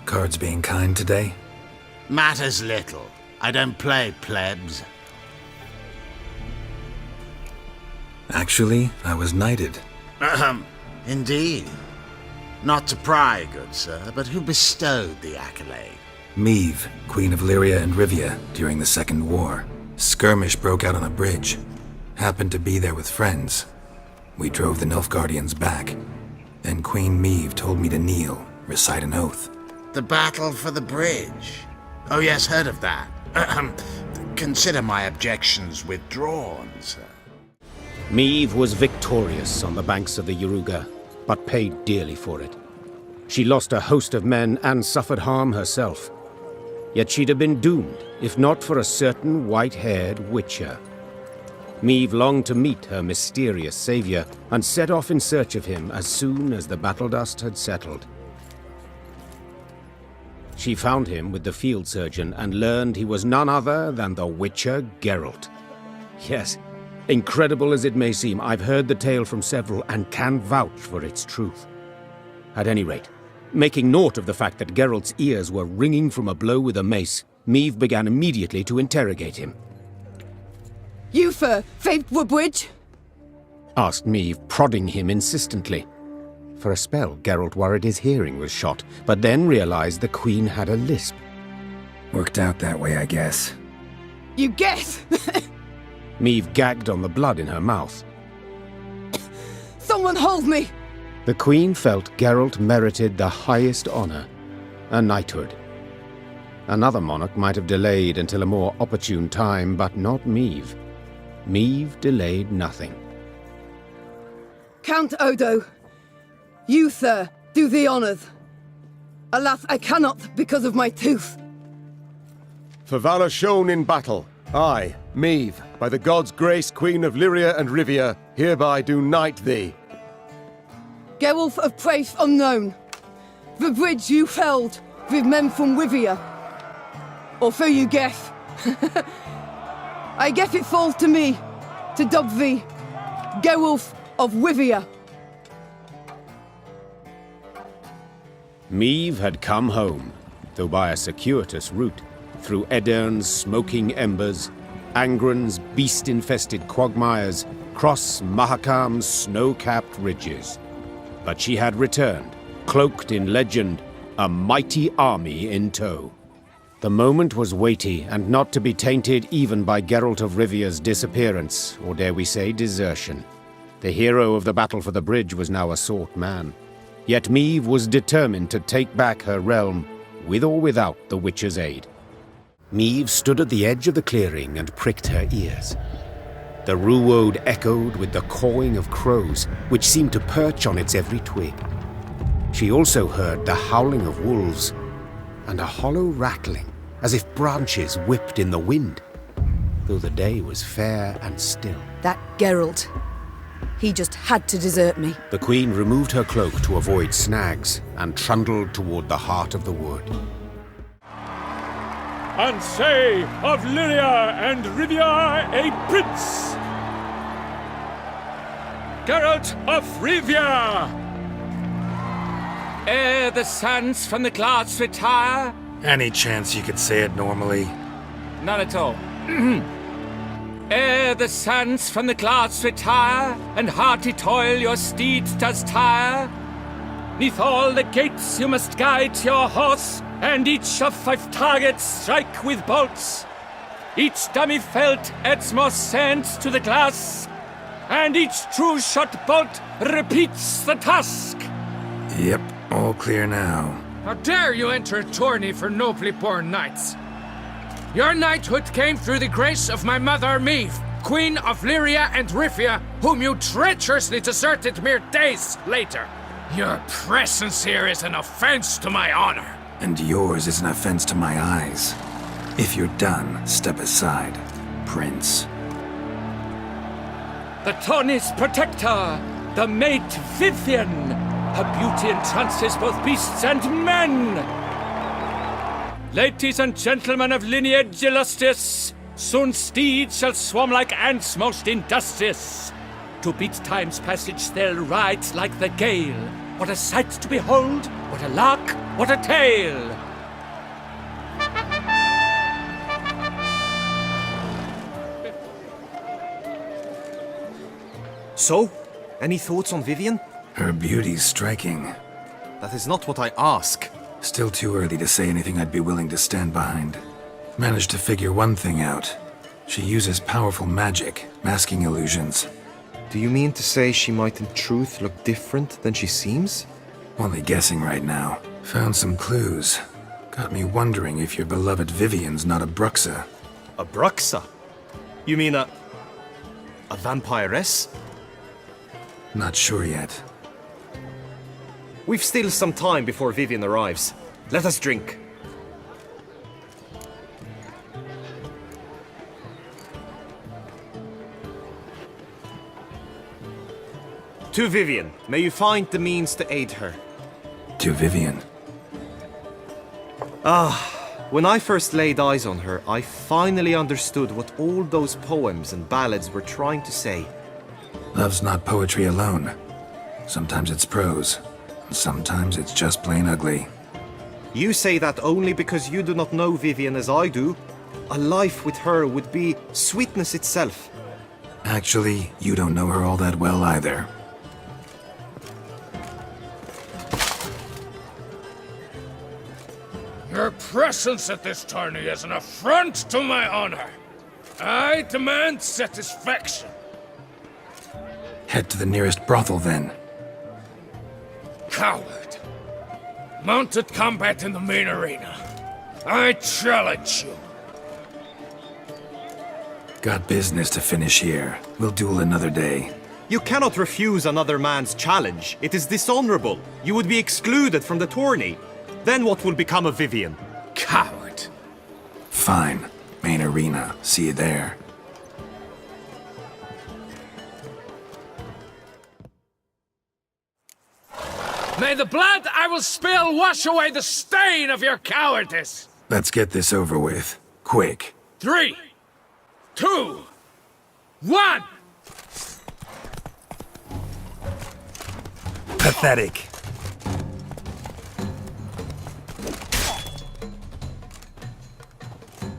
Cards being kind today? Matters little. I don't play plebs. Actually, I was knighted. Indeed. Not to pry, good sir, but who bestowed the accolade? Meve, Queen of Lyria and Rivia, during the Second War. Skirmish broke out on a bridge. Happened to be there with friends. We drove the Nilfgaardians back. Then Queen Meve told me to kneel, recite an oath. The battle for the bridge. Oh yes, heard of that. Consider my objections withdrawn, sir. Meve was victorious on the banks of the Yaruga, but paid dearly for it. She lost a host of men and suffered harm herself. Yet she'd have been doomed, if not for a certain white-haired witcher. Meve longed to meet her mysterious savior, and set off in search of him as soon as the battle dust had settled. She found him with the field surgeon and learned he was none other than the witcher Geralt. Yes, incredible as it may seem, I've heard the tale from several and can vouch for its truth. At any rate, making naught of the fact that Geralt's ears were ringing from a blow with a mace, Meve began immediately to interrogate him. You for Woodbridge? Asked Meve, prodding him insistently. For a spell, Geralt worried his hearing was shot, but then realized the Queen had a lisp. Worked out that way, I guess. You guess? Meve gagged on the blood in her mouth. Someone hold me! The Queen felt Geralt merited the highest honor, a knighthood. Another monarch might have delayed until a more opportune time, but not Meve. Meve delayed nothing. Count Odo, you, sir, do the honors. Alas, I cannot because of my tooth. For valor shown in battle, I, Meve, by the gods' grace, Queen of Lyria and Rivia, hereby do knight thee. Geralt of place unknown. The bridge you felled with men from Rivia. Or so you guess. I guess it falls to me to dub thee Geralt of Rivia. Meve had come home, though by a circuitous route, through Edern's smoking embers, Angren's beast-infested quagmires, cross Mahakam's snow-capped ridges. But she had returned, cloaked in legend, a mighty army in tow. The moment was weighty, and not to be tainted even by Geralt of Rivia's disappearance, or dare we say desertion. The hero of the battle for the bridge was now a sought man. Yet Meve was determined to take back her realm, with or without the Witcher's aid. Meve stood at the edge of the clearing and pricked her ears. The Ruwode echoed with the cawing of crows, which seemed to perch on its every twig. She also heard the howling of wolves, and a hollow rattling, as if branches whipped in the wind, though the day was fair and still. That Geralt. He just had to desert me. The Queen removed her cloak to avoid snags, and trundled toward the heart of the wood. And say of Lyria and Rivia a prince! Geralt of Rivia! Ere the suns from the clouds retire? Any chance you could say it normally? None at all. Ere the suns from the clouds retire, and hearty toil your steeds does tire, neath all the gates you must guide your horse, and each of 5 targets strike with bolts. Each dummy felt adds more sand to the glass, and each true shot bolt repeats the task. Yep, all clear now. How dare you enter a tourney for nobly born knights? Your knighthood came through the grace of my mother Meve, Queen of Lyria and Rivia, whom you treacherously deserted mere days later. Your presence here is an offense to my honor. And yours is an offense to my eyes. If you're done, step aside, Prince. The tourney's protector, the mate Vivian, her beauty entrances both beasts and men. Ladies and gentlemen of lineage illustrious, soon steeds shall swarm like ants most industrious. To beat time's passage they'll ride like the gale. What a sight to behold, What a luck! What a tale! So, any thoughts on Vivian? Her beauty's striking. That is not what I ask. Still too early to say anything I'd be willing to stand behind. Managed to figure one thing out. She uses powerful magic, masking illusions. Do you mean to say she might in truth look different than she seems? Only guessing right now. Found some clues. Got me wondering if your beloved Vivian's not a Bruxa. A Bruxa? You mean a vampiress? Not sure yet. We've still some time before Vivian arrives. Let us drink. To Vivian, may you find the means to aid her. To Vivian. When I first laid eyes on her, I finally understood what all those poems and ballads were trying to say. Love's not poetry alone. Sometimes it's prose. And sometimes it's just plain ugly. You say that only because you do not know Vivian as I do. A life with her would be sweetness itself. Actually, you don't know her all that well either. Your presence at this tourney is an affront to my honor. I demand satisfaction. Head to the nearest brothel then. Coward. Mounted combat in the main arena. I challenge you. Got business to finish here. We'll duel another day. You cannot refuse another man's challenge. It is dishonorable. You would be excluded from the tourney. Then what will become of Vivian? Coward. Fine. Main arena. See you there. May the blood I will spill wash away the stain of your cowardice! Let's get this over with. Quick. 3, 2, 1! Pathetic.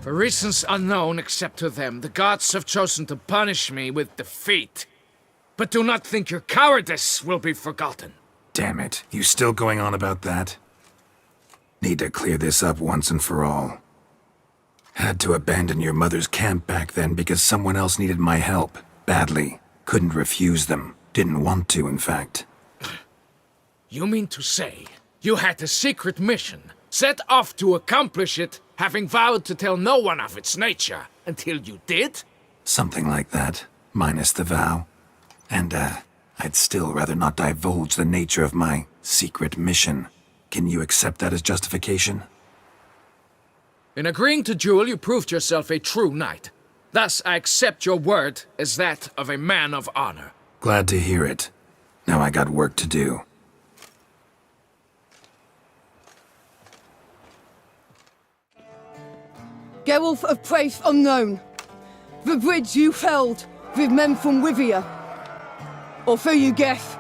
For reasons unknown except to them, the gods have chosen to punish me with defeat. But do not think your cowardice will be forgotten. Damn it. You still going on about that? Need to clear this up once and for all. Had to abandon your mother's camp back then because someone else needed my help. Badly. Couldn't refuse them. Didn't want to, in fact. You mean to say you had a secret mission, set off to accomplish it, having vowed to tell no one of its nature, until you did? Something like that. Minus the vow. And, I'd still rather not divulge the nature of my secret mission. Can you accept that as justification? In agreeing to duel, you proved yourself a true knight. Thus, I accept your word as that of a man of honor. Glad to hear it. Now I got work to do. Geralt of place unknown. The bridge you felled with men from Wivia. Or so you guess.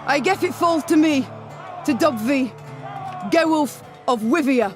I guess it falls to me to dub thee Geralt of Wivia.